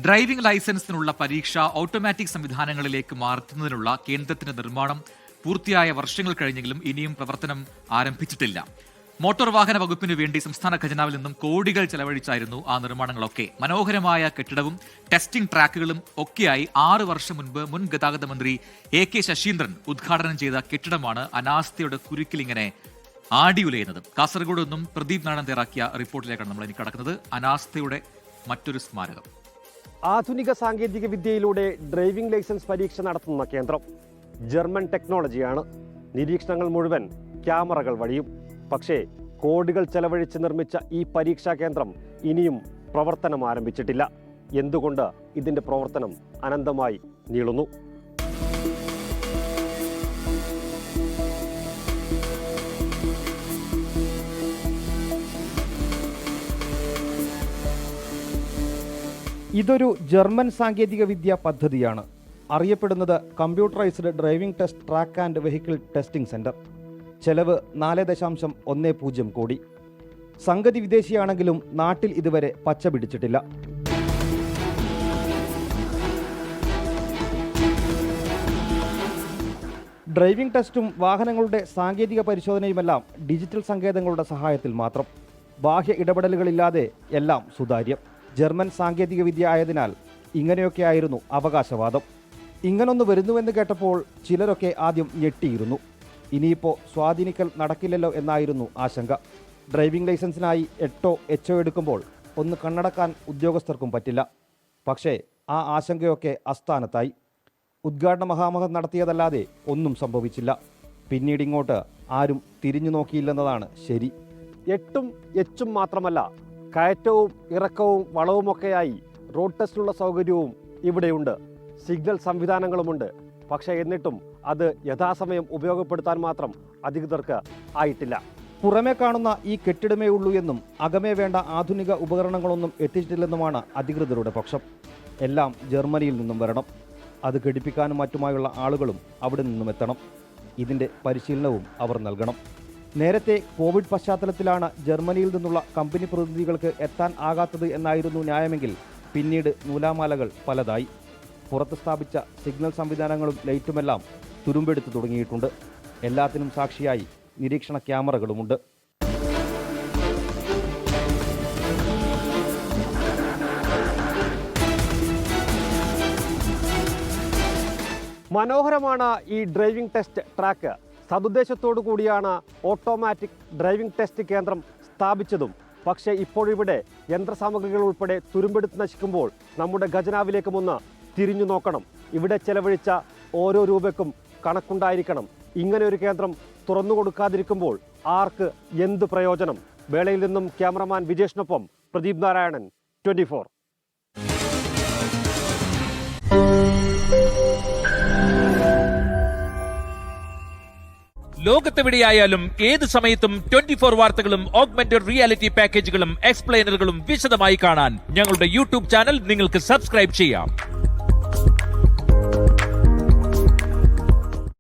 Driving ലൈസൻസിനുള്ള പരീക്ഷ automatic സംവിധാനങ്ങളിലേക്ക് മാറ്റുന്നതിനുള്ള കേന്ദ്രത്തിന്റെ നിർമ്മാണം പൂർത്തിയായ വർഷങ്ങൾ കഴിഞ്ഞെങ്കിലും ഇനിയും പ്രവർത്തനം ആരംഭിച്ചിട്ടില്ല. മോട്ടോർ വാഹന വകുപ്പിനു വേണ്ടി സംസ്ഥാന ഖജനാവിൽ നിന്നും കോടികൾ ചെലവഴിച്ചായിരുന്നു ആ നിർമ്മാണങ്ങളൊക്കെ. മനോഹരമായ കെട്ടിടവും ടെസ്റ്റിംഗ് ട്രാക്കുകളും ഒക്കെയായി 6 വർഷം മുൻപ് മുൻ ഗതാഗത മന്ത്രി AK ശശീന്ദ്രൻ ഉദ്ഘാടനം ചെയ്ത കെട്ടിടമാണ് അനാസ്ഥയുടെ കുരുക്കിലിങ്ങനെ ആടിയുലയുന്നത്. കാസർഗോഡ് നിന്നും പ്രദീപ് നാരായണൻ തയ്യാറാക്കിയ റിപ്പോർട്ടിലേക്കാണ് നമ്മൾ ഇനി കടക്കുന്നത്. അനാസ്ഥയുടെ മറ്റൊരു സ്മാരകം. ആധുനിക സാങ്കേതിക വിദ്യയിലൂടെ ഡ്രൈവിംഗ് ലൈസൻസ് പരീക്ഷ നടത്തുന്ന കേന്ദ്രം ജർമ്മൻ ടെക്നോളജിയാണ്. നിരീക്ഷണങ്ങൾ മുഴുവൻ ക്യാമറകൾ വഴിയും. പക്ഷേ കോടികൾ ചെലവഴിച്ച് നിർമ്മിച്ച ഈ പരീക്ഷാ കേന്ദ്രം ഇനിയും പ്രവർത്തനം ആരംഭിച്ചിട്ടില്ല. എന്തുകൊണ്ട് ഇതിന്റെ പ്രവർത്തനം അനന്തമായി നീളുന്നു? ഇതൊരു ജർമ്മൻ സാങ്കേതിക വിദ്യ പദ്ധതിയാണ്. അറിയപ്പെടുന്നത് computerised driving test track and vehicle testing centre. ചെലവ് 4.10 കോടി. സംഗതി വിദേശിയാണെങ്കിലും നാട്ടിൽ ഇതുവരെ പച്ച പിടിച്ചിട്ടില്ല. ഡ്രൈവിംഗ് ടെസ്റ്റും വാഹനങ്ങളുടെ സാങ്കേതിക പരിശോധനയുമെല്ലാം ഡിജിറ്റൽ സങ്കേതങ്ങളുടെ സഹായത്തിൽ മാത്രം. ബാഹ്യ ഇടപെടലുകളില്ലാതെ എല്ലാം സുതാര്യം. ജർമ്മൻ സാങ്കേതിക വിദ്യ ആയതിനാൽ ഇങ്ങനെയൊക്കെയായിരുന്നു അവകാശവാദം. ഇങ്ങനൊന്ന് വരുന്നുവെന്ന് കേട്ടപ്പോൾ ചിലരൊക്കെ ആദ്യം ഞെട്ടിയിരുന്നു. ഇനിയിപ്പോൾ സ്വാധീനിക്കൽ നടക്കില്ലല്ലോ എന്നായിരുന്നു ആശങ്ക. ഡ്രൈവിംഗ് ലൈസൻസിനായി 8 HO എടുക്കുമ്പോൾ ഒന്ന് കണ്ണടക്കാൻ ഉദ്യോഗസ്ഥർക്കും പറ്റില്ല. പക്ഷേ ആ ആശങ്കയൊക്കെ അസ്ഥാനത്തായി. ഉദ്ഘാടന മഹാമഹം നടത്തിയതല്ലാതെ ഒന്നും സംഭവിച്ചില്ല. പിന്നീട് ഇങ്ങോട്ട് ആരും തിരിഞ്ഞു നോക്കിയില്ലെന്നതാണ് ശരി. 8ഉം H മാത്രമല്ല, കയറ്റവും ഇറക്കവും വളവുമൊക്കെയായി റോഡ് ടെസ്റ്റിനുള്ള സൗകര്യവും ഇവിടെയുണ്ട്. സിഗ്നൽ സംവിധാനങ്ങളുമുണ്ട്. പക്ഷേ എന്നിട്ടും അത് യഥാസമയം ഉപയോഗപ്പെടുത്താൻ മാത്രം അധികൃതർക്ക് ആയിട്ടില്ല. പുറമേ കാണുന്ന ഈ കെട്ടിടമേ ഉള്ളൂ എന്നും അകമേ വേണ്ട ആധുനിക ഉപകരണങ്ങളൊന്നും എത്തിച്ചിട്ടില്ലെന്നുമാണ് അധികൃതരുടെ പക്ഷം. എല്ലാം ജർമ്മനിയിൽ നിന്നും വരണം. അത് ഘടിപ്പിക്കാനും മറ്റുമായുള്ള ആളുകളും അവിടെ നിന്നും എത്തണം. ഇതിൻ്റെ പരിശീലനവും അവർ നൽകണം. നേരത്തെ കോവിഡ് പശ്ചാത്തലത്തിലാണ് ജർമ്മനിയിൽ നിന്നുള്ള കമ്പനി പ്രതിനിധികൾക്ക് എത്താൻ ആകാത്തത് എന്നായിരുന്നു ന്യായമെങ്കിൽ പിന്നീട് നൂലാമാലകൾ പലതായി. പുറത്ത് സ്ഥാപിച്ച സിഗ്നൽ സംവിധാനങ്ങളും ലൈറ്റുമെല്ലാം തുരുമ്പെടുത്തു തുടങ്ങിയിട്ടുണ്ട്. എല്ലാത്തിനും സാക്ഷിയായി നിരീക്ഷണ ക്യാമറകളുമുണ്ട്. മനോഹരമാണ് ഈ ഡ്രൈവിംഗ് ടെസ്റ്റ് ട്രാക്ക്. സതുദ്ദേശത്തോടു കൂടിയാണ് ഓട്ടോമാറ്റിക് ഡ്രൈവിംഗ് ടെസ്റ്റ് കേന്ദ്രം സ്ഥാപിച്ചതും. പക്ഷേ ഇപ്പോഴിവിടെ യന്ത്രസാമഗ്രികൾ ഉൾപ്പെടെ തുരുമ്പെടുത്ത് നശിക്കുമ്പോൾ നമ്മുടെ ഖജനാവിലേക്കും ഒന്ന് തിരിഞ്ഞു നോക്കണം. ഇവിടെ ചെലവഴിച്ച ഓരോ രൂപയ്ക്കും കണക്കുണ്ടായിരിക്കണം. ഇങ്ങനെ ഒരു കേന്ദ്രം തുറന്നു കൊടുക്കാതിരിക്കുമ്പോൾ ആർക്ക് എന്ത് പ്രയോജനം? വേളയിൽ നിന്നും ക്യാമറമാൻ വിജേഷിനൊപ്പം പ്രദീപ് നാരായണൻ, 24. ലോകത്തെവിടെയായാലും ഏത് സമയത്തും 24 വാർത്തകളും ഓഗ്മെന്റഡ് റിയാലിറ്റി പാക്കേജുകളും എക്സ്പ്ലെയിനറുകളും വിശദമായി കാണാൻ ഞങ്ങളുടെ YouTube ചാനൽ നിങ്ങൾക്ക് സബ്സ്ക്രൈബ് ചെയ്യാം.